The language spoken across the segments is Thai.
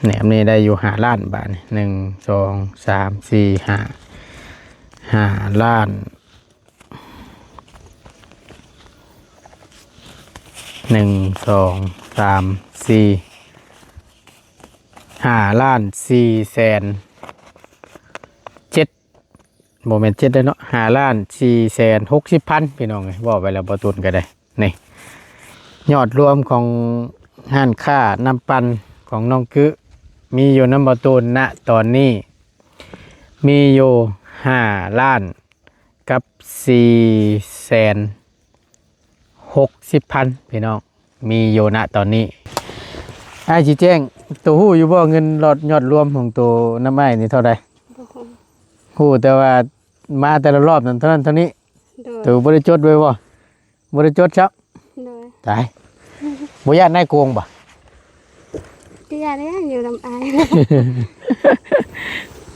แหนมนี่ได้อยู่5 ล้านบาท1 2 3 4 5 ล้าน1 2 3 4 5 ล้าน 4 แสน 7โมเมนต์7ได้เนาะ5 ล้าน 4 แสน 60 พันพี่น้องเลยบอกไปแล้วประตูนก็ได้นี่ยอดรวมของห้านค่าน้ำปั่นของน้องกึมีอยู่น้ำประตูนณตอนนี้มีอยู่5 ล้านกับ4 แสน 60 พันพี่น้องมีอยู่ณตอนนี้ไอ้ชี้แจงตัวหู้อยู่บ่เงินหลอดยอดรวมของตัวน้ำไม้นี่เท่าใดหู้แต่ว่ามาแต่ละรอบนั้นเท่านั้นเท่านี้ตัวบริจดไว้บ่บริจดครับตายบ่ญาตินายโกงบ่ก็ยาได้อยู่ลำอาย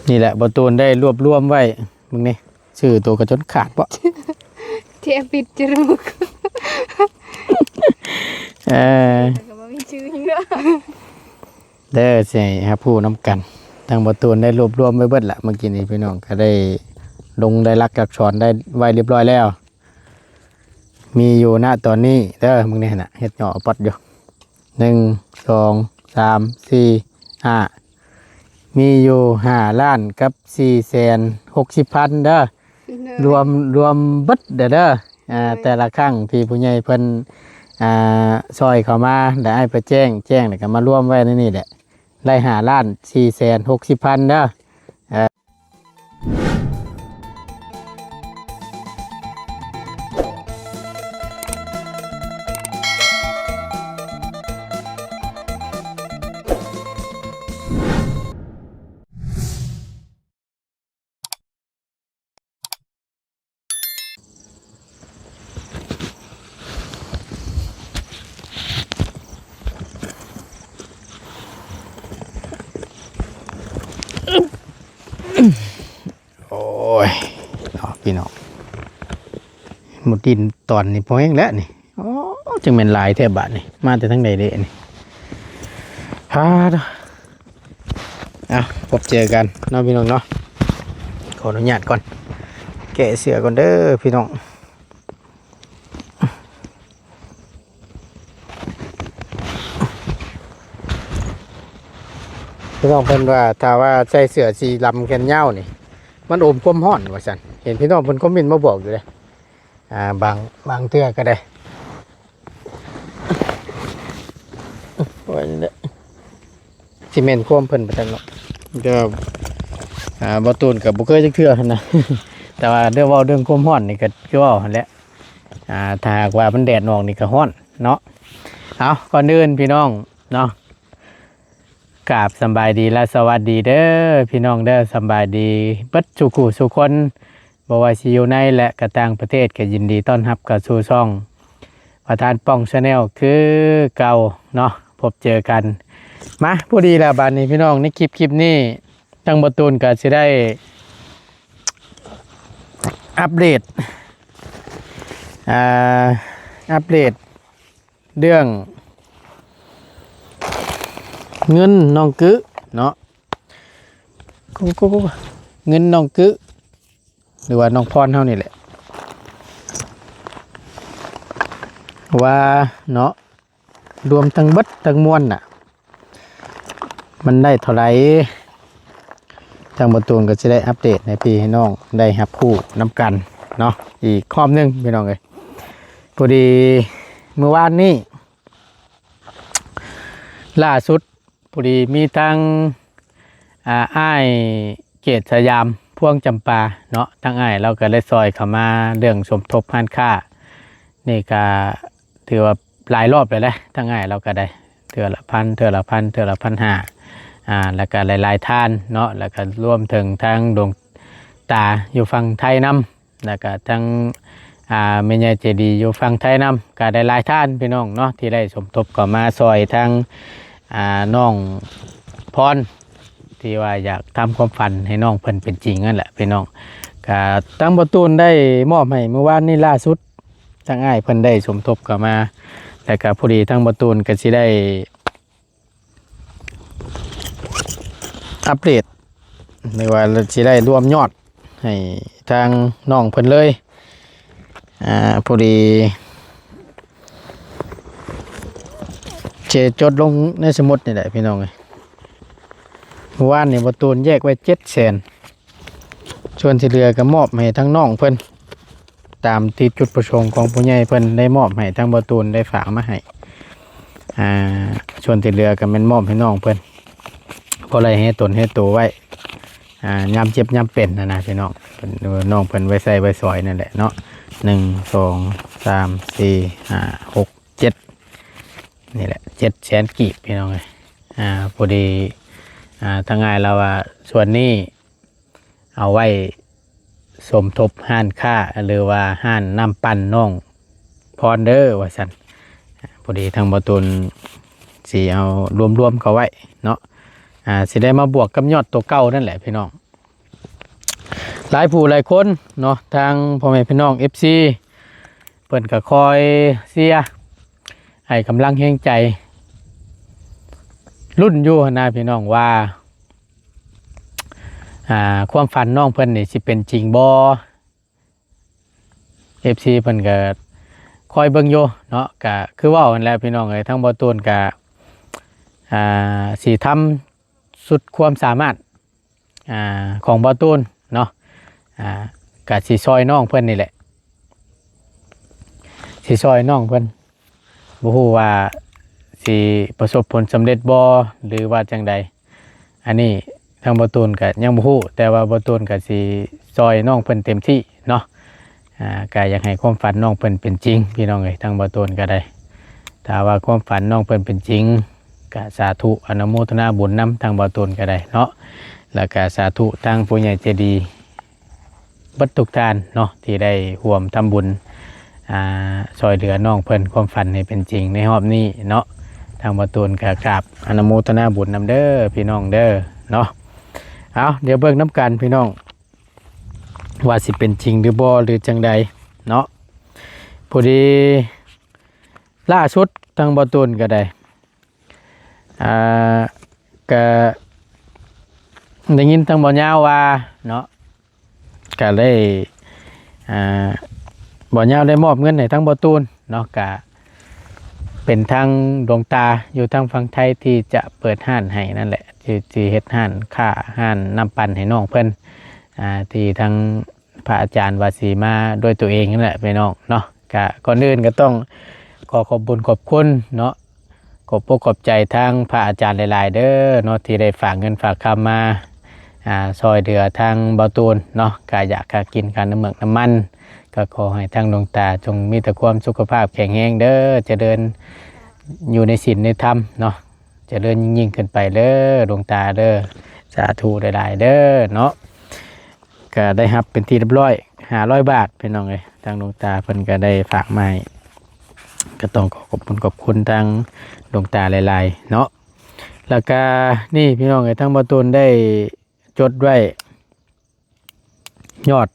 นี่แหละประตูนได้รวบรวมไว้มึงนี่ชื่อตัวกระจนขาดปะ เทียปิดจมูกก็บ่มีชื่อเยอะเด้อใช่ครับผู้น้ำกันทางประตูนได้รวบรวมไว้เบิดละเมื่อกี้นี้พี่น้องก็ได้ลงได้รักอักษรได้ไว้เรียบร้อยแล้วมีอยู่ณตอนนี้เด้อมึงนี่น่ะเฮ็ดหย่อปอดอยู่1 2 3 4 5มีอยู่5 ล้านกับ4 แสน 60 พันเด้อรวมเบิดเด้อแต่ละครั้งที่ผู้ใหญ่เพิ่นซอยเข้ามาได้ไปแจ้งแล้วก็มาร่วมไว้ในนี่แหละได้5 ล้าน 4 แสน 60 พันเด้อโอ้ยพี่น้องหมดดินตอนนี้พอเองแล้วนี่โอ้จึงเป็นลายแทบบาทนี่มาแต่ทั้งใดเด้นี่ฮ่าพบเจอกันเนาะพี่น้องเนาะขออนุญาตก่อนแกะเสือก่อนเด้อพี่น้องพี่น้องเพิ่นว่าถ้าว่าใส่เสือสีลำแขนยาวนี่มันอมความร้อนว่าซั่นเห็นพี่น้องเพิ่นคอมเมนต์มาบอกอยู่เลยบางเทื่อก็ได้โอ้ยนี่แหละซีเมนต์ความเพิ่นไปจังเนาะก็บ่ตูนกับบ่เคยจักเทื่อหั่นนะ แต่ว่าเรื่องความร้อนนี่ก็คือว่าหั่นแหละถ้าหากว่ามันแดดออกนี่ก็ร้อนเนาะเอาก่อนอื่นพี่น้องเนาะกราบสำบายดีและสวัสดีเด้อพี่น้องเด้อสำบายดีเบิดสุขุสุคนบ่ว่าสิอยู่ในและก็ต่างประเทศก็ยินดีต้อนรับกับสู่ช่องประธานป้องชาแนลคือเก่าเนาะพบเจอกันมาพอดีแล้วบัดนี้พี่น้องในคลิปนี้ทั้งบ่ตูนก็สิได้อัปเดตเรื่องเงินน้องกึเนาะเงินน้องกึหรือว่าน้องพรเท่านี่แหละว่าเนาะรวมทั้งเบิดทั้งมวลน่ะมันได้เท่าไหร่ทางประตูนก็จะได้อัปเดตให้พี่ให้น้องได้รับผู้นำกันเนาะอีกข้อนึงพี่น้องเลยพอดีเมื่อวานนี้ล่าสุดพอดีมีทั้งอ้ายเกตสยามพวงจำปาเนาะทั้งอ้ายเราก็เลยซอยเข้ามาเรื่องสมทบห้านค่านี่ก็ถือว่าหลายรอบเลยแหละทั้งอ้ายเราก็ได้เทื่อละพัน1,500แล้วก็หลายๆท่านเนาะแล้วก็ร่วมถึงทั้งดวงตาอยู่ฝั่งไทยน้ำแล้วก็ทั้งแม่ใหญ่เจดีอยู่ฝั่งไทยน้ำก็ได้หลายท่านพี่น้องเนาะที่ได้สมทบเข้ามาซอยทั้งน้องพรที่ว่าอยากทำความฝันให้น้องเพิ่นเป็นจริงนั่นแหละพี่น้องก็ตั้งประตูนได้มอบให้เมื่อวานนี้ล่าสุดทั้งอ้ายเพิ่นได้สมทบเข้ามาแต่ก็พอดีทั้งประตูนก็สิได้ อัปเดตหรือว่าเราสิได้รวมยอดให้ทางน้องเพิ่นเลยพอดีเจจดลงในสมุดนี่แหละพี่น้องเอ้ยเมื่อวานนี่บ่ตูนแยกไว้700,000ส่วนที่เหลือก็มอบให้ทั้งน้องเพิ่นตามที่จุดประสงค์ของผู้ใหญ่เพิ่นได้มอบให้ทั้งบ่ตูนได้ฝากมาให้ส่วนที่เหลือก็แม่นมอบให้น้องเพิ่นเพราะอะไรให้ตนให้ตัวไว้ยามเจ็บยามเป็นนะพี่น้องเพิ่นน้องเพิ่นไว้ใส่ไว้สอยนั่นแหละเนาะ1 2 3 4 5 6 7นี่แหละ700,000กีบพี่น้องเอ้ยพอดีทางงานเราว่าส่วนนี้เอาไว้สมทบห้านค่าหรือว่าห้านน้ำปั่นน้องพรเด้อว่าซั่นพอดีทางบ่ตูนสิเอารวมๆเขาไว้เนาะสิได้มาบวกกับยอดตัวเก่านั่นแหละพี่น้องหลายผู้หลายคนเนาะทางพ่อแม่พี่น้อง FC เพิ่นก็คอยเสียให้กำลังแห่งใจรุ่นอยู่นะพี่น้องว่าความฝันน้องเพิ่นนี่สิเป็นจริงบ่ FC เพิ่นก็คอยเบิ่งอยู่เนาะก็คือเว้านั่นแหละพี่น้องเอ้ยทั้งบ่ตูนก็สิทำสุดความสามารถของบ่ตูนเนาะก็สิซอยน้องเพิ่นนี่แหละสิซอยน้องเพิ่นบ่ฮู้ว่าสิประสบผลสำเร็จบ่หรือว่าจังใดอันนี้ทางบ่ตูนก็ยังบ่ฮู้แต่ว่าบ่ตูนก็สิซอยน้องเพิ่นเต็มที่เนาะก็อยากให้ความฝันน้องเพิ่นเป็นจริงพี่น้องเอ้ยทางบ่ตูนก็ได้ถ้าว่าความฝันน้องเพิ่นเป็นจริงก็สาธุอนุโมทนาบุญนำทางบ่ตูนก็ได้เนาะแล้วก็สาธุทางผู้ใหญ่ใจดีบัดทุกท่านเนาะที่ได้ร่วมทำบุญช่วยเหลือน้องเพิ่นความฝันให้เป็นจริงในรอบนี้เนาะทางบ่ตูนก็กราบอนุโมทนาบุญนำเด้อพี่น้องเด้อเนาะเอาเดี๋ยวเบิ่งน้ำกันพี่น้องว่าสิเป็นจริงหรือบ่หรือจังใดเนาะพอดีล่าสุดทางบ่ตูนก็ได้ก็ได้ยินทางบ่ยาวว่าเนาะก็เลยบ่ยาวได้มอบเงินให้ทางบ่ตูนเนาะก็เป็นทางดวงตาอยู่ทางฝั่งไทยที่จะเปิดห้านให้นั่นแหละที่เฮ็ดห้านค่าห้านน้ำปั่นให้น้องเพิ่นที่ทางพระอาจารย์วาสีมาด้วยตัวเองนั่นแหละพี่น้องเนาะก็ก่อนอื่นก็ต้องขอบุญขอบคุณเนาะขอบใจใจทางพระอาจารย์หลายๆเด้อเนาะที่ได้ฝากเงินฝากคำมาซอยเดือทางเบาตูนเนาะกอยากกินการน้ำเมือกน้ำมันก็ขอให้ทางดวงตาจงมีแต่ความสุขภาพแข็งแรงเด้อจะเดินอยู่ในศีลในธรรมเนาะจะเดินยิ่งขึ้นไปเด้อดวงตาเด้อสาธุหลายๆเด้อเนาะก็ได้รับเป็นที่เรียบร้อย500 บาทพี่น้องเลยทางดวงตาเพิ่นก็ได้ฝากมาก็ต้องขอบคุณทางดวงตาหลายๆเนาะแล้วก็นี่พี่น้องเลยทางบ่ตูนได้จดไว้ยอด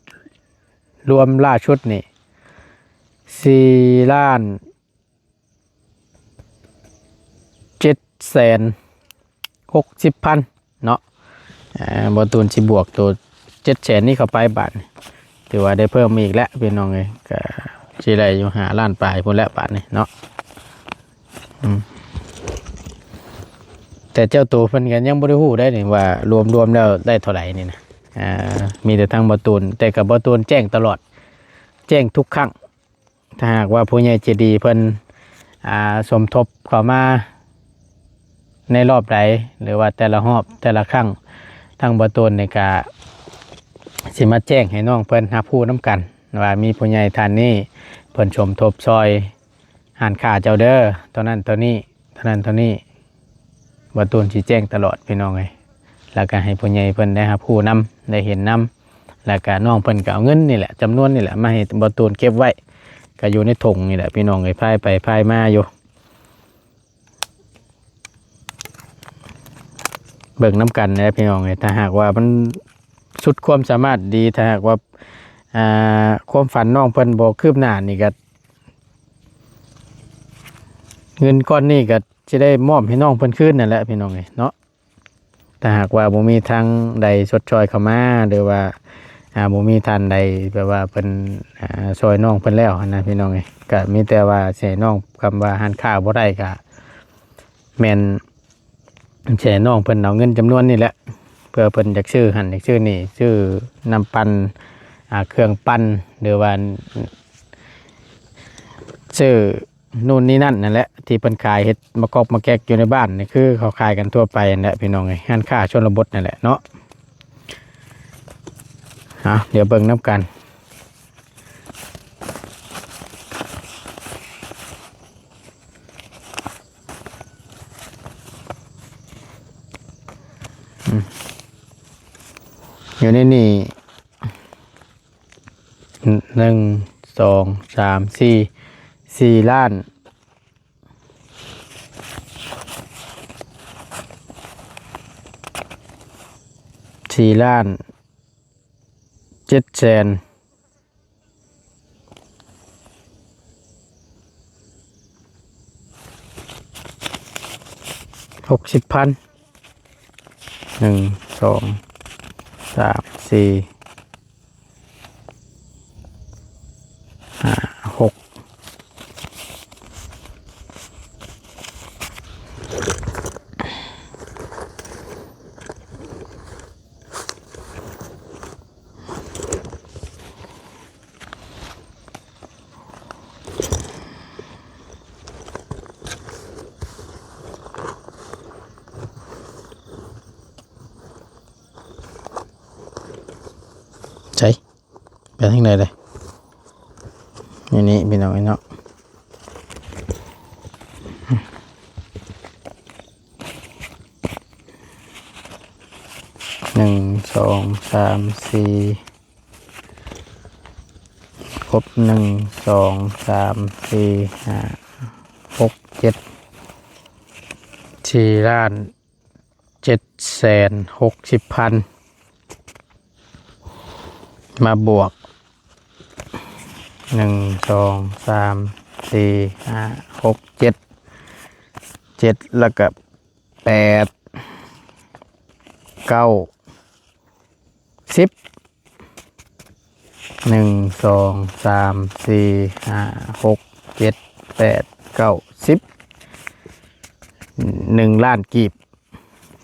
รวมล่าชุดนี่4,760,000เนาะบ่ตูนสิบวกตัว700,000นี่เข้าไปบาทถือว่าได้เพิ่มอีกแล้วพี่น้องเลยก็สิได้อยู่5 ล้านปลายพุ่นแล้วบาทนี่เนาะแต่เจ้าตัวเพิ่นกันยังบ่ได้ฮู้ได้นี่ว่ารวมแล้วได้เท่าไหร่นี่นะมีแต่ทางบ่ตูนแต่กับบ่ตูนแจ้งตลอดแจ้งทุกครั้งถ้าหากว่าผู้ใหญ่ใจดีเพิ่นสมทบเข้ามาในรอบใดหรือว่าแต่ละรอบแต่ละครั้งทางบ่ตูนนี่ก็สิมาแจ้งให้น้องเพิ่นหาผู้นำกันว่ามีผู้ใหญ่ท่านนี้เพิ่นสมทบซอยหารค่าเจ้าเด้อเท่านั้นเท่านี้เท่านั้นเท่านี้บ่ตูนสิแจ้งตลอดพี่น้องเอ้ยแล้วก็ให้ผู้ใหญ่เพิ่นได้หาผู้นำได้เห็นนำแล้วก็น้องเพิ่นก็เอาเงินนี่แหละจำนวนนี่แหละมาให้บ่ตูนเก็บไว้ก็อยู่ในถุงนี่แหละพี่น้องเอ้ยพายไปพายมาอยู่เบิ่งน้ำกันนะพี่น้องเอ้ยถ้าหากว่ามันสุดความสามารถดีถ้าหากว่าความฝันน้องเพิ่นบ่คืบหน้านี่ก็เงินก้อนนี้ก็จะได้มอบให้น้องเพิ่นคืนนั่นแหละพี่น้องเอ้ยเนาะ แต่หากว่าบ่มีทางใดชดช่วยเข้ามาหรือว่าบ่มีท่านใดแบบว่าเพิ่นช่วยน้องเพิ่นแล้วนะพี่น้องเอ้ยก็มีแต่ว่าสิให้น้องคำว่าหันค่าบ่ได้ก็แม่นสิให้น้องเพิ่นเอาเงินจำนวนนี้แหละเพื่อเพิ่นอยากซื้อหันอยากซื้อนี่ซื้อน้ำปั่นเครื่องปั่นหรือว่าซื้อนู่นนี่นั่นนั่นแหละที่เพิ่นขายเฮ็ดมะกอกมะแกกอยู่ในบ้านนี่คือเขาขายกันทั่วไปนั่นแหละพี่น้องเอ้ยหันค่าชนบทนั่นแหละเนาะเดี๋ยวเบิ่งน้ำกันอยู่ในนี่1 2 3 4ล้าน700,000 60,000 1 2 3 4 5 6ใช่ไปทางไหนเลยนี่พี่น้องเนาะ1 2 3 4ครบ1 2 3 4 5 6 7 4,760,000มาบวก1 2 3 4 5 6 7แล้วก็8 9 10 1 2 3 4 5 6 7 8 9 10 1 ล้านกีบ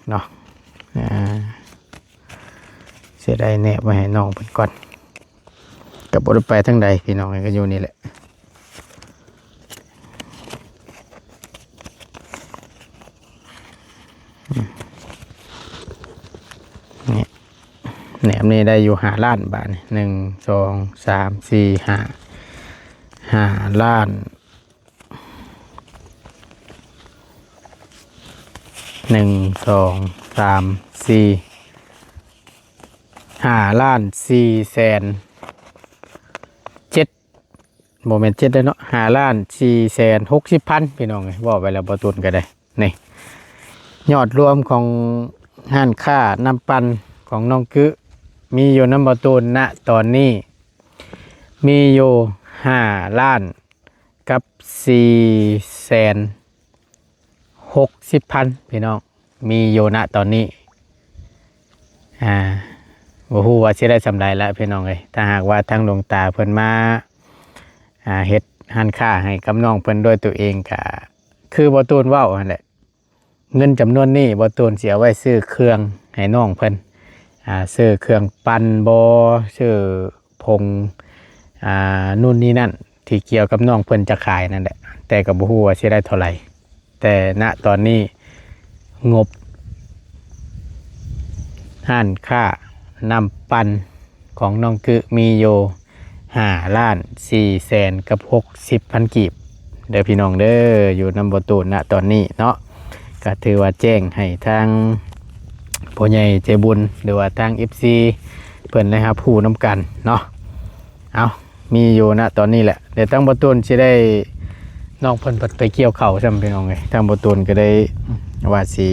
เนาะเสียดายแนบไว้ให้น้องเพิ่นก่อนกับบริไปทั้งใดพี่น้องก็อยู่นี่แหละนี่แหนมนี่ได้อยู่5 ล้านบาท1 2 3 4 5 ล้าน1 2 3 4 5,400,000 7โมเมนต์7ได้เนาะ5,460,000พี่น้องว่าไปแล้วบ่ตุนก็ได้นี่ยอดรวมของห้านค่าน้ำปั่นของน้องกึมีอยู่น้ำบ่ตุนณตอนนี้มีอยู่5 ล้านกับ460,000พี่น้องมีอยู่ณตอนนี้บ่ฮู้ว่าสิได้สำใดแล้วพี่น้องเอ้ยถ้าหากว่าทางหลวงตาเพิ่นมาเฮ็ดหันค่าให้กับน้องเพิ่นด้วยตัวเองก็คือบ่ตูนเว้านั่นแหละเงินจำนวนนี้บ่ตูนสิเอาไว้ซื้อเครื่องให้น้องเพิ่นซื้อเครื่องปั่นบ่ซื้อผงนู่นนี่นั่นที่เกี่ยวกับน้องเพิ่นจะขายนั่นแหละแต่ก็บ่ฮู้ว่าสิได้เท่าไหร่แต่ณตอนนี้งบหันค่านำปั่นของน้องกึมีอยู่5,400,000 กับ 60,000 กีบเด้อพี่น้องเด้ออยู่นำบ่ตูนณตอนนี้เนาะก็ถือว่าแจ้งให้ทางผู้ใหญ่ใจบุญหรือว่าทาง FC เพิ่นได้รับผู้นำกันเนาะเอามีอยู่ณตอนนี้แหละเดี๋ยวทางบ่ตูนสิได้น้องเพิ่นไปเกี่ยวข้าวซ้ำพี่น้องเอ้ยทางบ่ตูนก็ได้ว่าสิ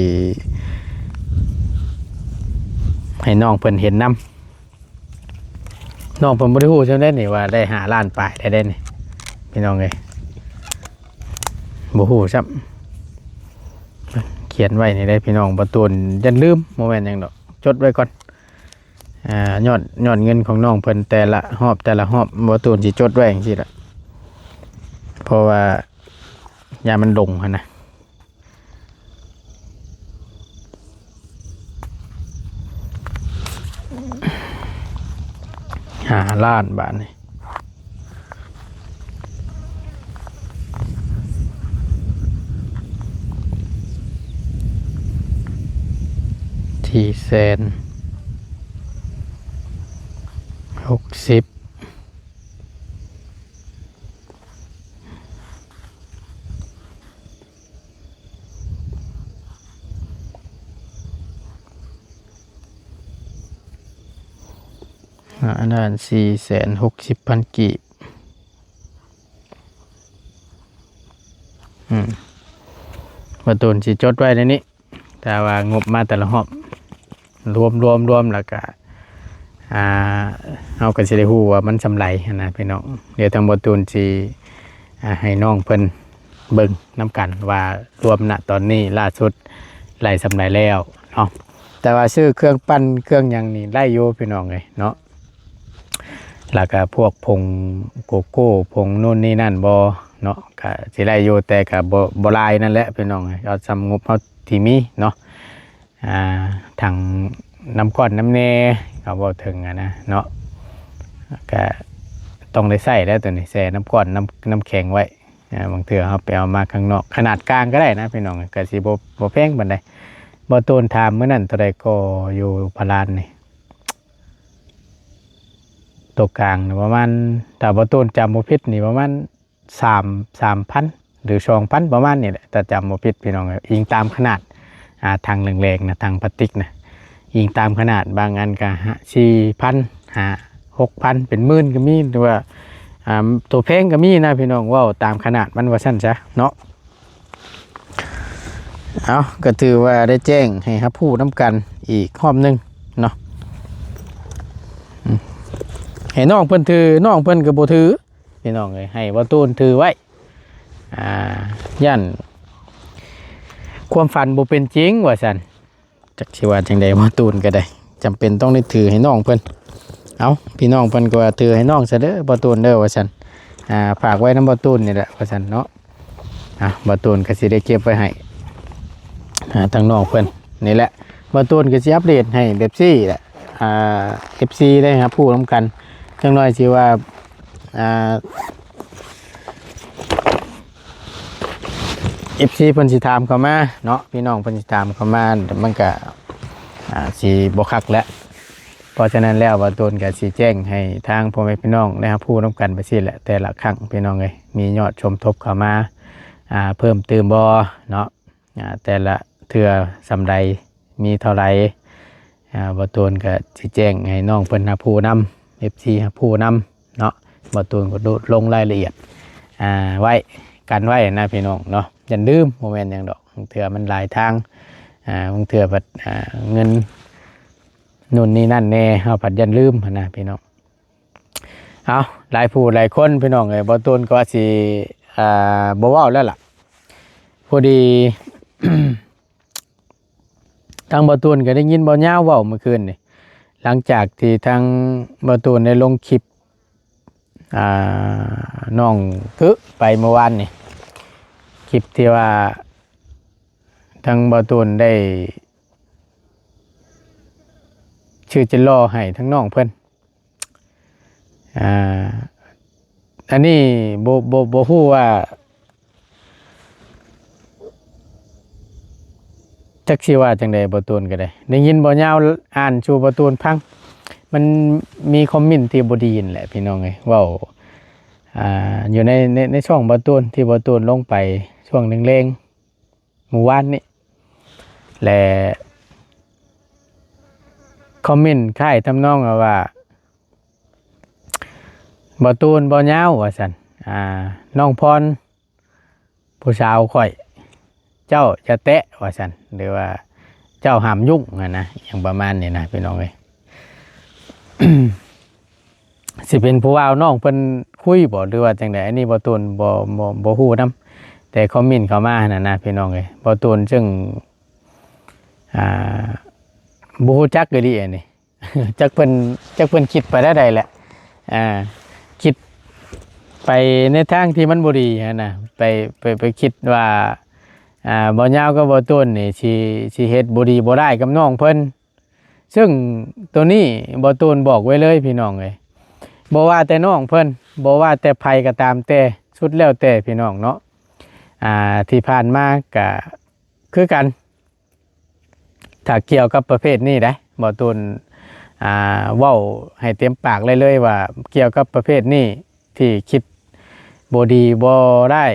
ให้น้องเพิ่นเห็นน้ำน้องเพิ่นบ่ได้ฮู้จังได๋นี่ว่าได้5 ล้านปลายได้นี่พี่น้องเอ้ยบ่ฮู้ซ้ำเกี่ ขียนไว้นี่ได้พี่น้องบ่ตูนอย่าลืมบ่แม่นหยังดอกจดไว้ก่อนยอดเงินของน้องเพิ่นแต่ละรอบบ่ตูนสิจดไว้จังซี่ล่ะเพราะว่ายามันลงหั่นนะล้านบาทนี่ที่160อันนั้น460,000 กีบมาตูนสิจดไว้ในนี้แต่ว่างบมาแต่ละรอบรวมแล้วก็เอาก็สิได้ฮู้ว่ามันสำไรนะพี่น้องเดี๋ยวทางบ่ตูนสิให้น้องเพิ่นเบิ่งนํกันว่ารวมณตอนนี้ล่าสุดไล่สำไรแล้วเนาะแต่ว่าซื้อเครื่องปั้นเครื่องหยังนี่ไล่อยู่พี่น้องเอ้ยเนาะแล้วก็พวกผงโกโก้ผงนู่นนี่นั่นบ่เนาะก็สิไล่อยู่แต่ก็บ่หลายนั่นแหละพี่น้องเอ้ยเอาสำงบเฮาที่มีเนาะถังน้ำก้อนน้ำเนเขาบอกถึงนะเนาะก็ต้องได้ใส่แล้วตัวนี้ใส่น้ำก้อนน้ำแข็งไว้บางเถื่อเขาไปเอามาข้างนอกขนาดกลางก็ได้นะพี่น้องก็สิบ่แพงปานใดบ่ตูนถามเมื่อนั้นเท่าใดก็อยู่พลานนี่ตัวกลางประมาณแต่บ่ตูนจำบ่ผิดนี่ประมาณ3,000หรือ2,000ประมาณนี่แหละแต่จำบ่ผิดพี่น้องอิงตามขนาดทางแรงๆนะทางพลาสติกนะยิงตามขนาดบางอันก็4,000 6,000เป็นหมื่นก็มีหรือว่าตัวแพงก็มีนะพี่น้องว่าตามขนาดมันว่าสั้นซะเนาะเอาก็ถือว่าได้แจ้งให้ครับผู้น้ำกันอีกรอบนึงเนาะให้น้องเพิ่นถือน้องเพิ่นก็บ่ถือพี่น้องเลยให้บ่ตูนถือไว้ย่านความฝันบ่เป็นจริงว่าซั่นจักสิว่าจังใดบ่ตูนก็ได้จำเป็นต้องได้ถือให้น้องเพิ่นเอาพี่น้องเพิ่นก็ว่าถือให้น้องซะเด้อบ่ตูนเด้อว่าซั่นฝากไว้นำบ่ตูนนี่แหละว่าซั่นเนาะบ่ตูนก็สิได้เก็บไว้ให้ทางน้องเพิ่นนี่แหละบ่ตูนก็สิอัปเดตให้แบบซี่แหละFC ได้ครับผู้นํกันจังน้อยสิว่าFC เพิ่นสิถามเข้ามาเนาะพี่น้องเพิ่นสิถามเข้ามามันก็สิบ่คักแล้วเพราะฉะนั้นแล้วว่าตูนก็สิแจ้งให้ทางพ่อแม่พี่น้องนะครับผู้นํกันไปซี่แหละแต่ละครั้งพี่น้องเอ้ยมียอดชมทบเข้ามาเพิ่มเติมบ่เนาะแต่ละเทื่อสำใดมีเท่าไหร่บ่ตูนก็สิแจ้งให้น้องเพิ่นหาผู้นำ FC หาผู้นำเนาะบ่ตูนก็ลงรายละเอียดไว้กันไว้นะพี่น้องเนาะอย่าลืมโมเมนต์อย่างดอกเถื่อมันหลายทางบางเถื่อแบบเงินนู่นนี่นั่นแน่เอาผัดยันลืมนะพี่น้องเอาหลายผู้หลายคนพี่น้องเลยบ่ตูนก็สิบ่เว้าแล้วล่ะพอดี ทางบ่ตูนก็ได้ยินบ่ยาวเว้าเมื่อคืนนี่หลังจากที่ทางบ่ตูนได้ลงคลิปน้องคือไปเมื่อวานนี่คลิปที่ว่าทางบ่ตูนได้ชื่อจะล่อให้ทั้งน้องเพิ่นอันนี้บ่ฮู้ว่าจักสิว่าจังใดบ่ตูนก็ได้ยินบ่ยาวอ่านสู่บ่ตูนฟังมันมีคอมเมนต์ที่บ่ดีนั่นแหละพี่น้องเอ้ยเว้าอยู่ในช่องบ่ตูนที่บ่ตูนลงไปช่วงแรงๆเมื่อวานนี้และคอมเมนต์คล้ายทำนองว่าบ่ตูนบ่ยาวว่าซั่นน้องพรผู้สาวข่อยเจ้าจะแตะว่าซั่นหรือว่าเจ้าห้ามยุ่งนะอย่างประมาณนี้นะพี่น้องเอ้ย สิเป็นผู้ว่าน้องเพิ่นคุยบ่หรือว่าจังได๋อันนี้บ่ตูนบ่ฮู้นำแต่คอมเมนต์เข้ามานั่นนะพี่น้องเอ้ยบ่ตูนซึ่ง อ่าบ่ฮู้จักก็ดีอันนี้ จักเพิ่นคิดไปได้ใดแหละคิดไปในทางที่มันบ่ดีหันน่ะไปคิดว่าบ่ยาวกับบ่ต้นนี่สิเฮ็ดบ่ดีบ่ได้กับน้องเพิ่นซึ่งตัวนี้บ่ต้นบอกไว้เลยพี่น้องเอ้ยบ่ว่าแต่น้องเพิ่นบ่ว่าแต่ไผก็ตามแต่สุดแล้วแต่พี่น้องเนาะที่ผ่านมาก็คือกันถ้าเกี่ยวกับประเภทนี้ได้บ่ต้นเว้าให้เต็มปากเลยว่าเกี่ยวกับประเภทนี้ที่คิดบ่ดีบ่ได้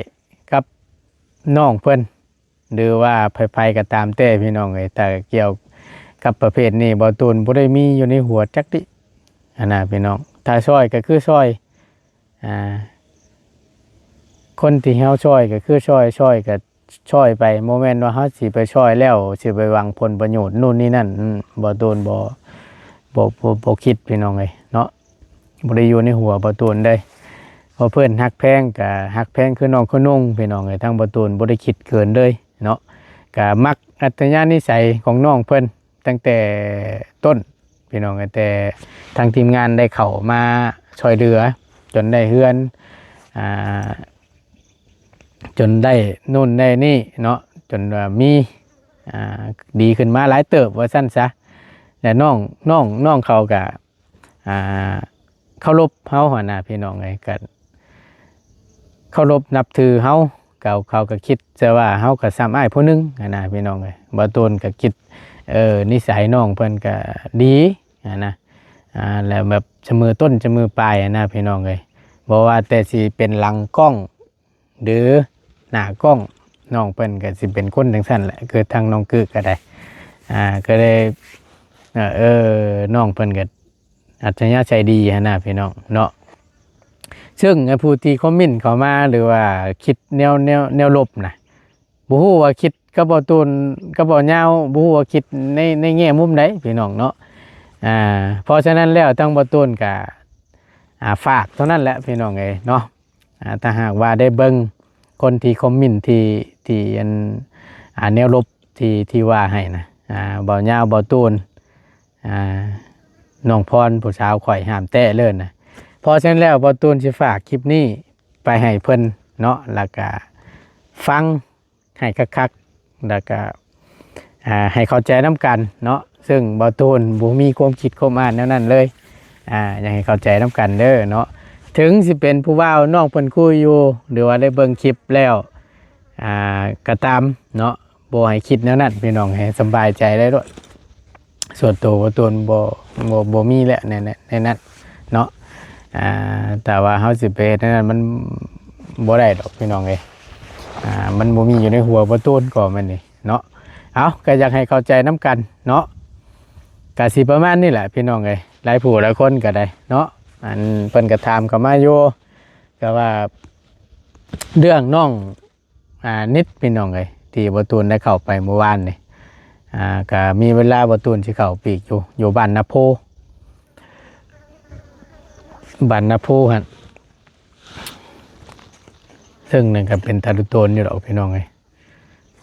กับน้องเพิ่นหรือว่าไผๆก็ตามแต่พี่น้องเอ้ยแต่เกี่ยวกับประเภทนี้บ่ตูนบ่ได้มีอยู่ในหัวจักดินะพี่น้องถ้าช่วยก็คือช่วยคนที่เฮาช่วยก็คือช่วยก็ช่วยไปโมเมนต์ว่าเฮาสิไปช่วยแล้วสิไปหวังผลประโยชน์นู่นนี่นั่นบ่ตูนบ่คิดพี่น้องเอ้ยเนาะบ่ได้อยู่ในหัวบ่ตูนได้พอเพื่อนฮักแพงก็ฮักแพงคือน้องคือนุ่งพี่น้องเอ้ยทั้งบ่ตูนบ่ได้คิดเกินเลยเนาะก็มักอัตยานิสัยของน้องเพิ่นตั้งแต่ต้นพี่น้องแต่ทางทีมงานได้เข้ามาช่วยเหลือจนได้เฮือนจนได้นู่นได้นี่เนาะจนมีดีขึ้นมาหลายเติบว่าซั่นซะแต่น้องเขาก็เคารพเฮาหั่นน่ะพี่น้องเอ้ยก็เคารพนับถือเฮาเขาก็คิดซะว่าเฮาก็ซ้ำอ้ายผู้หนึงนะพี่น้องเอ้ยบ่ตูนก็คิดนิสัยน้องเพิ่นก็ดีนะแล้วแบบเสมอต้นเสมอปลายนะพี่น้องเอ้ยบ่ว่าแต่สิเป็นหลังกล้องหรือหน้ากล้องน้องเพิ่นก็สิเป็นคนจังซั่นแหละคือทางน้องกึกก็ได้ก็เลยน้องเพิ่นก็อัจฉริยะใจดีนะพี่น้องเนาะซึ่งผู้ที่คอมเมนต์เข้ามาหรือว่าคิดแนวลบนะบ่ฮู้ว่าคิดกับบ่ตูนกับบ่ยาวบ่ฮู้ว่าคิดในแง่มุมใดพี่น้องเนาะเพราะฉะนั้นแล้วทั้งบ่ตูนก็ฝากเท่านั้นแหละพี่น้องเอ้ยเนาะถ้าหากว่าได้เบิ่งคนที่คอมเมนต์ที่แนวลบที่ว่าให้นะบ่ยาวบ่ตูนน้องพรผู้สาวข่อยห้ามแตะเลิ่นนะเพราะฉะนั้นแล้วบ่ตูนสิฝากคลิปนี้ไปให้เพิ่นเนาะแล้วก็ฟังให้คักๆแล้วก็ให้เข้าใจนำกันเนาะซึ่งบ่ตูนบ่มีความคิดความอ่านแนวนั้นเลยอยากให้เข้าใจนำกันเด้อเนาะถึงสิเป็นผู้ว่าวน้องเพิ่นคุยอยู่หรือว่าได้เบิ่งคลิปแล้วก็ตามเนาะบ่ให้คิดแนวนั้นพี่น้องให้สบายใจได้ด้วยส่วนตัวบ่ตูนบ่มีแหละในนั้นเนาะแต่ว่าเฮาสิไปเฮ็ดนั้นมันบ่ได้ดอกพี่น้องเอ้ยมันบ่มีอยู่ในหัวบ่ตูนก็แม่นนี่เนาะเอาก็อยากให้เข้าใจนำกันเนาะก็สิประมาณนี้แหละพี่น้องเอ้ยหลายผู้หลายคนก็ได้เนาะอันเพิ่นก็ถามเข้ามาอยู่ก็ว่าเรื่องน้องนิดพี่น้องเอ้ยที่บ่ตูนได้เข้าไปเมื่อวานนี่ก็มีเวลาบ่ตูนสิเข้าปีกอยู่บ้านนาโพหั่นซึ่งนั่นก็เป็นตาดุโตนอยู่ดอกพี่น้องเอ้ย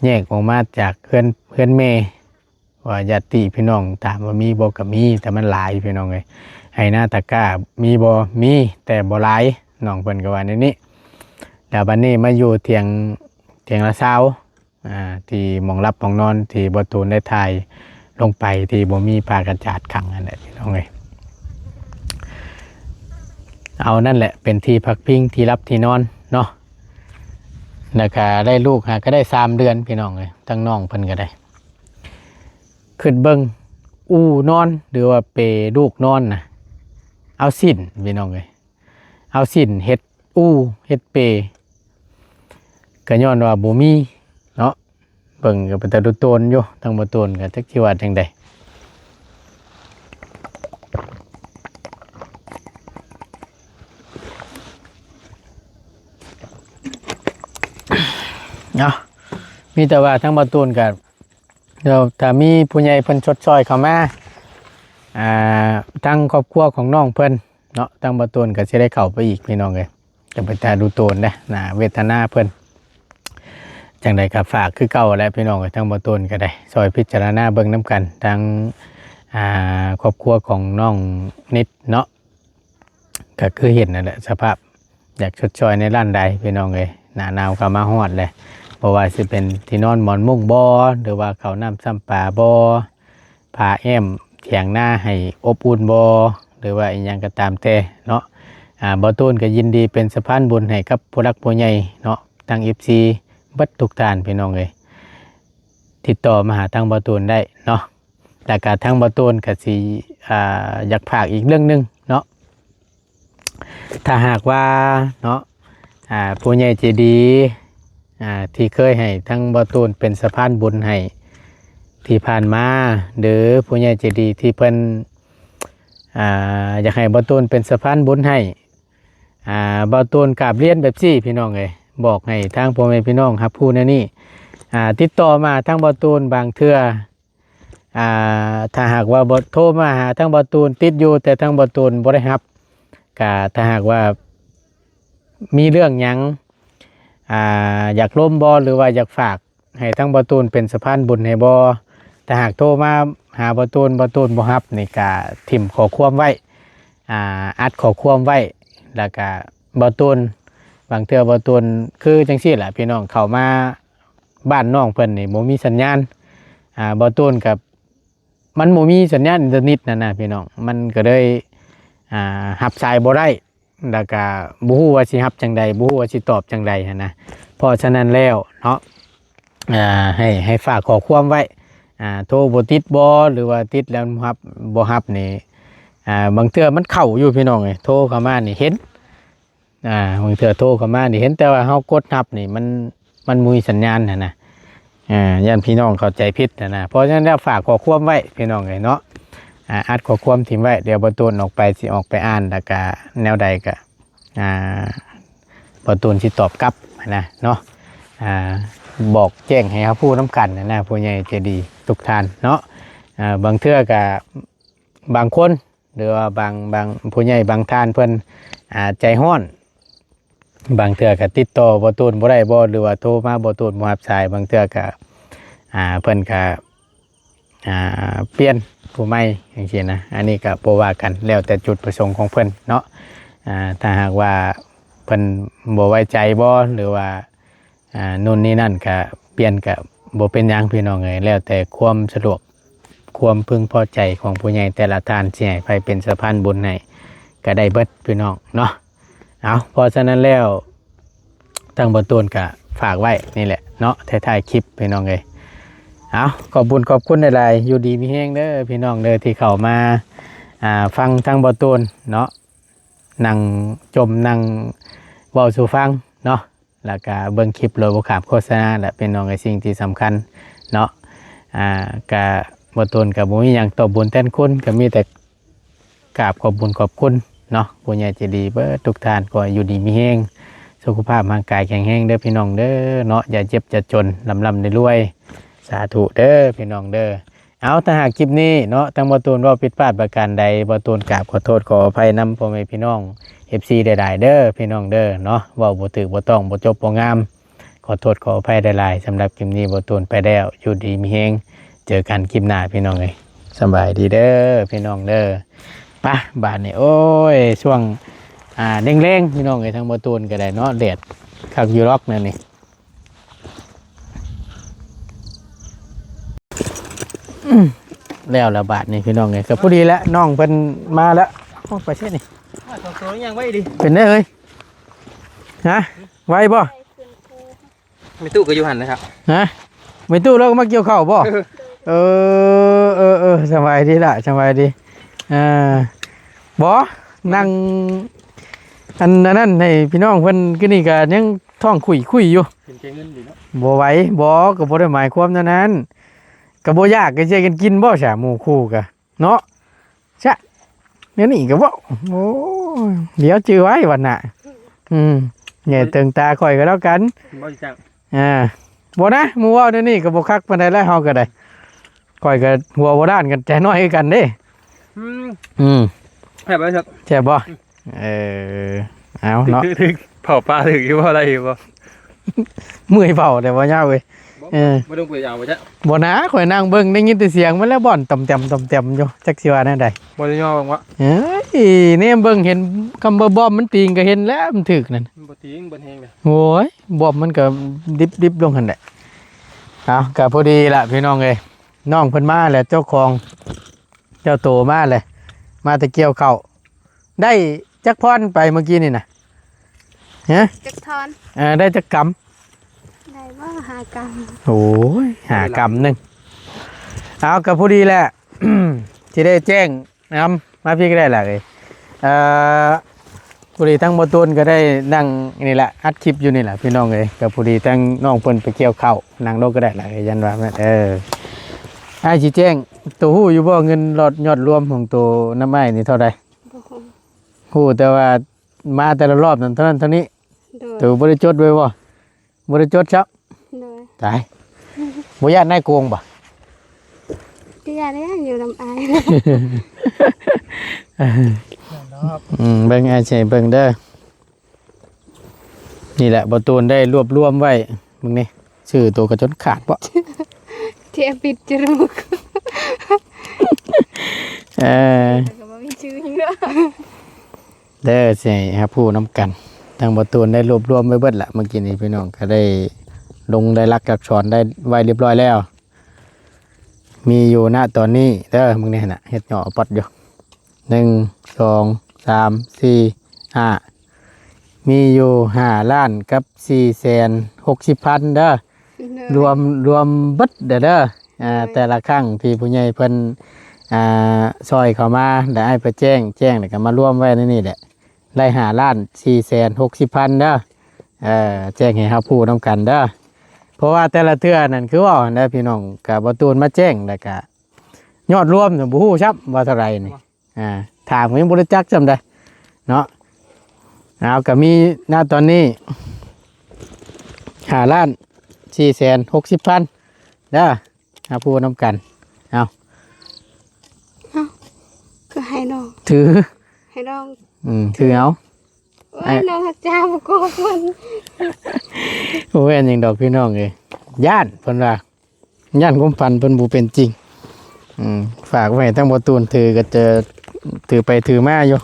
แยกออกมาจากเพื่อนแม่ว่าญาติพี่น้องถามว่ามีบ่ก็มีแต่มันหลายพี่น้องเอ้ยให้หน้าตะกร้ามีบ่มีแต่บ่หลายน้องเพิ่นก็ว่าในนี้แล้วบัดนี้มาอยู่เถียงละเช้าที่หม่องรับหม่องนอนที่บ่ตูนได้ถ่ายลงไปที่บ่มีผ้ากระจาดขังนั่นแหละพี่น้องเอ้ยเอานั่นแหละเป็นที่พักพิงที่รับที่นอนเนาะนะคะได้ลูกก็ได้3 เดือนพี่น้องเลยทั้งน้องเพิ่นก็ได้ขึ้นเบิ้งอู้นอนหรือว่าเปลูกนอนนะเอาสิ้นพี่น้องเลยเอาสิ้นเฮ็ดอู้เฮ็ดเปก็ย้อนว่าบ่มีเนาะเบิ่งก็เป็นตาดุโตนอยู่ทั้งบ่โตนก็จักสิว่าจังได๋มีแต่ว่าทั้งบ่ตูนกับเดี๋ยวถ้ามีผู้ใหญ่เพิ่นชดช้อยเข้ามาทั้งครอบครัวของน้องเพิ่นเนาะทั้งบ่ตูนก็สิได้เข้าไปอีกพี่น้องเอ้ยจะไปตาดูโตนนะเวทนาเพิ่น จังใดก็ฝากคือเก่าและพี่น้องทั้งบ่ต้นก็ได้ซอยพิจารณาเบิ่งน้ำกันทั้งครอบครัวของน้องนิดเนาะก็คือเห็นนั่นแหละสภาพอยากชดชอยในร้านใดพี่น้องเอ้ยหน้าหนาวก็มาฮอดเลยบ่ว่าสิเป็นที่นอนหมอนมุ้งบ่หรือว่าข้าวน้ำซ้ำปลาบ่ผ้าแอมเถียงหน้าให้อบอุ่นบ่หรือว่าอีหยังก็ตามแต่เนาะบ่ต้นก็ยินดีเป็นสะพานบุญให้กับผู้รักผู้ใหญ่เนาะทาง FC เบิดทุกท่านพี่น้องเอ้ยติดต่อมาหาทางบ่ต้นได้เนาะแต่การทางบ่ต้นก็สิอยากฝากอีกเรื่องนึงเนาะถ้าหากว่าเนาะผู้ใหญ่ใจดีที่เคยให้ทั้งบ่ต้นเป็นสะพานบุญให้ที่ผ่านมาหรือผู้ใหญ่ใจดีที่เพิ่นอยากให้บ่ต้นเป็นสะพานบุญให้บ่ต้นกราบเรียนแบบซี่พี่น้องเอ้ยบอกให้ทางพ่อแม่พี่น้องรับผู้นั่นนี่ติดต่อมาทางบ่ต้นบางเทื่อถ้าหากว่าบ่โทรมาหาทางบ่ต้นติดอยู่แต่ทางบ่ต้นบ่ได้รับก็ถ้าหากว่ามีเรื่องหยังอยากร่วมบ่หรือว่าอยากฝากให้ทั้งบ่ต้นเป็นสะพานบุญให้บ่ถ้าหากโทรมาหาบ่ต้นบ่รับนี่ก็ทิ่มขอความไว้อัดขอความไว้แล้วก็บ่ต้นบางเทื่อบ่ต้นคือจังซี่แหละพี่น้องเข้ามาบ้านน้องเพิ่นนี่บ่มีสัญญาณบ่ต้นกับมันบ่มีสัญญาณอินเทอร์เน็ตนั่นน่ะพี่น้องมันก็เลยรับสายบ่ได้แล้วก็บ่ฮู้ว่าสิรับจังใดบ่ฮู้ว่าสิตอบจังใดหันนะเพราะฉะนั้นแล้วเนาะให้ฝากขอความไว้โทรบ่ติดบ่หรือว่าติดแล้วบ่รับนี่บางเทื่อมันเข้าอยู่พี่น้องเอ้ยโทรเข้ามานี่เห็นบางเทื่อโทรเข้ามานี่เห็นแต่ว่าเฮากดรับนี่มันบ่มีสัญญาณหันนะย่านพี่น้องเข้าใจผิดนะเพราะฉะนั้นแล้วฝากขอความไว้พี่น้องเอ้ยเนาะอัดขอความถิ่มไว้เดี๋ยวบ่ต้นออกไปสิออกไปอ่านแล้วก็แนวใดก็บ่ต้นสิตอบกลับนะเนาะบอกแจ้งให้เขาพูดน้ำกันนะผู้ใหญ่ใจดีทุกท่านเนาะบางเทื่อกับบางคนหรือว่าบางผู้ใหญ่บางท่านเพิ่นใจห้อนบางเทื่อก็ติดต่อบ่ต้นบ่ได้บ่หรือว่าโทรมาบ่ต้นบ่รับสายบางเทื่อก็เพิ่นก็เปลี่ยนผู้ใหม่อย่างเช่นนะอันนี้ก็บ่ว่ากันแล้วแต่จุดประสงค์ของเพิ่นเนาะถ้าหากว่าเพิ่นบ่ไว้ใจบ่หรือว่านู่นนี่นั่นก็เปลี่ยนก็บ่เป็นหยังพี่น้องเอ้ยแล้วแต่ความสะดวกความพึงพอใจของผู้ใหญ่แต่ละท่านสิให้ไปเป็นสะพานบุญให้ก็ได้เบิดพี่น้องเนาะเอาเพราะฉะนั้นแล้วทางบ่ต้นก็ฝากไว้นี่แหละเนาะท้ายๆคลิปพี่น้องเอ้ยเอาขอบคุณหลายๆอยู่ดีมีแฮงเด้อพี่น้องเด้อที่เข้ามาฟังทางบ่ต้นเนาะนั่งจมนั่งเว้าสู่ฟังเนาะแล้วก็เบิ่งคลิปโดยบ่ขาดโฆษณาและเป็นน้องไอ้สิ่งที่สำคัญเนาะก็บ่ต้นก็บ่มีหยังตอบบุญแทนคุณก็มีแต่กราบขอบคุณเนาะผู้ใหญ่ใจดีเบิดทุกท่านก็อยู่ดีมีแฮงสุขภาพร่างกายแข็งแรงเด้อพี่น้องเด้อเนาะอย่าเจ็บอย่าจนร่ำได้รวยสาธุเด้อพี่น้องเด้อเอาถ้าหากคลิปนี้เนาะทางบ่ต้นว่าผิดพลาดประการใดบ่ต้นกราบขอโทษขออภัยนำพ่อแม่พี่น้องFC ได้เด้อพี่น้องเด้อเนาะเว้าบ่ถูกบ่ต้องบ่จบบ่งามขอโทษขออภัยหลายๆสำหรับคลิปนี้บ่ต้นไปแล้วอยู่ดีมีแฮงเจอกันคลิปหน้าพี่น้องเอ้ยสบายดีเด้อพี่น้องเด้อไปบ้านนี่โอ้ยช่วงแรงๆพี่น้องเอ้ยทางบ่ต้นก็ได้เนาะแดดคักอยู่ล็อกนั่นนี่แล้วละบาทนี่พี่น้องเอ้ยก็พอดีแล้วน้องเพิ่นมาแล้วไปเช่นนี่ตัวยังไว้ดิเป็นได้เลยฮะไว้บ่ไม่ตู้ก็อยู่หันนะครับฮะไม่ตู้เราก็มาเกี่ยวข้าวบ่สบายดีละสบายดีบ่นั่งอันนั้นให้พี่น้องเพิ่นก็นี่ก็ยังท้องคุยอยู่เป็นเงินดีเนาะบ่ไหวบ่ก็บ่ได้หมายความนั้นก็บ่ยากก็สิกันกินบ่ซะหมู่คู่ก็เนาะซะเดี๋ยวนี้ก็บ่โอ้เดี๋ยวจื้อไว้วันน่ะเนี่ยตึงตาข่อยก็แล้วกันบ่จังบ่นะหมู่เว้าเดี๋ยวนี้ก็บ่คักปานใดแล้วเฮาก็ได้ข่อยก็หัวบ่ด้านกันใจน้อยคือกันเด้แซ่บบ่ครับแซ่บบ่เอาเนาะถึกเผาปลาถึกอยู่บ่อะไรอยู่บ่ เมื่อยเบาแต่ว่ายาวเว้ย บ่ต้องไปยาวบ่จ้ะ บ่นะข่อยนั่งเบิ่งได้ยินแต่เสียงมันแล้วบ่อนต่ำๆอยู่จักสิว่าแนวใด บ่ได้ย่อบ้างวะ เอ้ยเนี่ยเบิ่งเห็นคำว่าบอมมันปีงก็เห็นแล้วมันถึกนั่น มันบ่ทิ้งบ่แห้งเลย โอ้ยบอมมันก็ดิบลงหั่นแหละเอาก็พอดีล่ะพี่น้องเอ้ยน้องเพิ่นมาแล้วเจ้าของเจ้าโตมาเลยมาแต่เกี่ยวข้าวได้จักพรไปเมื่อกี้นี่น่ะฮะ จักทอน ได้จักกำ ได้ว่าหากรรม โอ้ยหากรรมหนึ่งเอากับผู้ดีแหละ ที่ได้แจ้งนะครับมาพี่ก็ได้แหละเลยผู้ดีทั้งบตูนก็ได้นั่งนี่แหละอัดคลิปอยู่นี่แหละพี่น้องเลยกับผู้ดีทั้งน้องเพิ่นไปเกี่ยวข้าวนั่งโลกก็ได้แหละยันว่าไอ้ชี้แจ้งตัวหู้อยู่บ่เงินหลอดยอดรวมของตัวน้ำไม้นี่เท่าใด บ่ฮู้ หู้แต่ว่ามาแต่ละรอบนั้นเท่านั้นเท่านี้ โดย ตัวบริจดไว้บ่บริจดครับ โดย ตายบ่ญาตินายโกงบ่ ก็ยาได้อยู่ลำอาย เบิ่งไอ้ใช่เบิ่งเด้อนี่แหละบ่ตูนได้รวบรวมไว้มึงนี่ชื่อตัวกระจนขาดบ่ เทียปิดจมูก แต่ก็บ่มีชื่อหยังเด้อ เด้อใช่ครับผู้น้ำกันทางบ่ตูนได้รวบรวมไว้เบิดละเมื่อกี้นี้พี่น้องก็ได้ลงได้รักอักษรได้ไว้เรียบร้อยแล้ว มีอยู่ณตอนนี้เด้อมึงนี่น่ะเฮ็ดหย่อปอดอยู่1 2 3 4 5มีอยู่5ล้านกับ460,000เด้อรวมเบิดเด้อแต่ละครั้งที่ผู้ใหญ่เพิ่นซอยเข้ามาได้ให้ไปแจ้งแล้วก็มารวมไว้ในนี่แหละได้5,460,000เด้อแจ้งให้เฮาผู้นำกันเด้อเพราะว่าแต่ละเทื่อนั่นคือว่าได้พี่น้องกับบ่ตูนมาแจ้งแล้วก็ยอดรวมบ่ฮู้ครับว่าเท่าไหร่นี่ถามยังบ่รู้จักจำได้เนาะเอาก็มีณตอนนี้5,460,000เด้อเฮาผู้นำกันเอา ก็ให้น้อง ถือ ให้น้อง ถือเอา โอ้ยน้องหักจ้าบ่โกงมัน โอ้ยอันยังดอกพี่น้องเลยย่านเพิ่นว่าย่านความฝันเพิ่นบ่เป็นจริงฝากไว้ทั้งบ่ตูนถือก็จะถือไปถือมาอยู่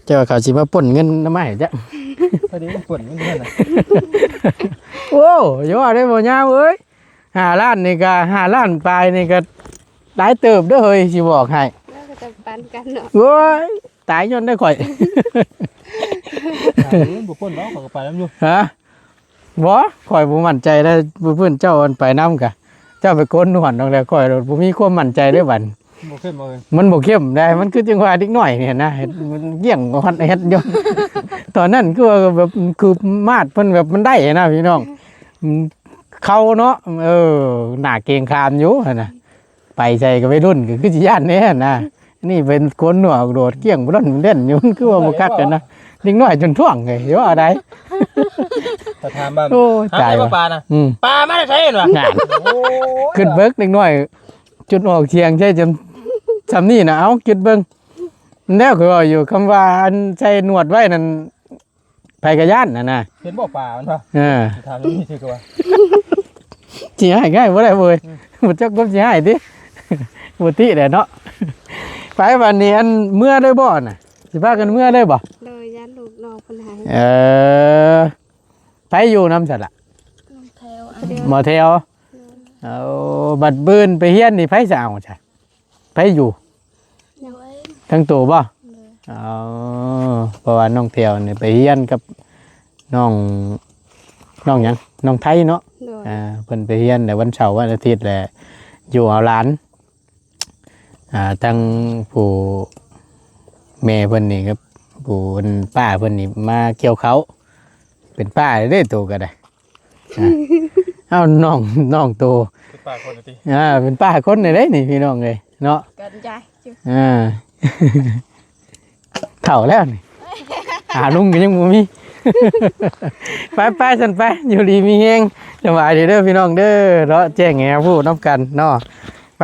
เจ้าเขาสิมาปล้นเงินนำไม้จ้ะ พอดีมันป่นมันเด้อน่ะ โอ้ยว่าได้บ่ยาวเอ้ย5ล้านนี่ก็5ล้านปลายนี่ก็หลายเติบเด้อเฮ้ยสิบอกให้ แล้วก็จะปันกันเนาะ โอ้ยตายย้อนได้ข่อย บ่ป่นเนาะเขาก็ไปนำอยู่ ฮะบ่ข่อยบ่มั่นใจได้เพิ่นเจ้าอันไปนำกะเจ้าไปโกนหนวดนอกแล้วข่อยบ่มีความมั่นใจเด้อบัด บ่เข้มบ่เลย มันบ่เข้มได้มันคือจังหวะเด็กน้อยเนี่ยนะเฮ็ดมันเกี่ยงฮอดเฮ็ดอยู่ ตอนนั้นคือว่าแบบคือมาดเพิ่นแบบมันได้นะพี่น้องเข้าเนาะหน้าเกรงคามอยู่หั่นน่ะไปใส่ก็ไปรุ่นก็คือสิย่านแน่นะนี่เป็นคนหนวกโดดเกี่ยงบ่ร่อนเด่นอยู่มันคือว่าบ่คักกันนะเด็กน้อยจนท่วงไงว่าอะไร ถ้าถามว่า โอ้ตาย หาได้บ่ ว่ะ ปลาน่ะ ปลามาได้ไสน่ะ งาน โอ้ย ขึ้นเบิกเด็กน้อยจุดออกเชียงใช่จำซ้ำนี่นะเอาจุดเบิ่งแล้วคือว่าอยู่คำว่าอันใส่หนวดไว้นั่นไผกระย่านน่ะ เห็นบ่ปลามันป่ะ ถามนี่สิตัว สิให้ง่ายบ่ได้เว้ยบ่จักบ่สิให้ติ บ่ติแหละเนาะไปวันนี้อันเมื่อได้บ่น่ะสิพากันเมื่อได้บ่ เลยยันลูกน้องเพิ่นให้ ไปอยู่นำซั่นล่ะ น้องแถวเดียว หมอเทวเอาบัดบืนไปเฮียนนี่ไผสิเอาจ้ะไผอยู่ ยังไว้ ทั้งตัวบ่อ๋อเพราะว่าน้องเทียวเนี่ยไปเฮียนกับน้องหยังน้องไทยเนาะ โดย เพิ่นไปเฮียนแต่วันเสาร์วันอาทิตย์แหละอยู่เอาหลานทั้งผู้แม่เพิ่นนี่ครับผู้เป็นป้าเพิ่นนี่มาเกี่ยวเขาเป็นป้าได้ตัวก็ได้เอ้าน้องโต เป็นปลาคนติ เป็นป้าคนได้นี่พี่น้องเอ้ยเนาะ กันใจจุ๊บ เถ่าแล้วนี่ ลุงก็ยังบ่มี ไปสันไปอยู่ดีมีเฮงสบายดีเด้อพี่น้องเด้อเนาะแจ้งแง่ผู้น้ำกันเนาะไป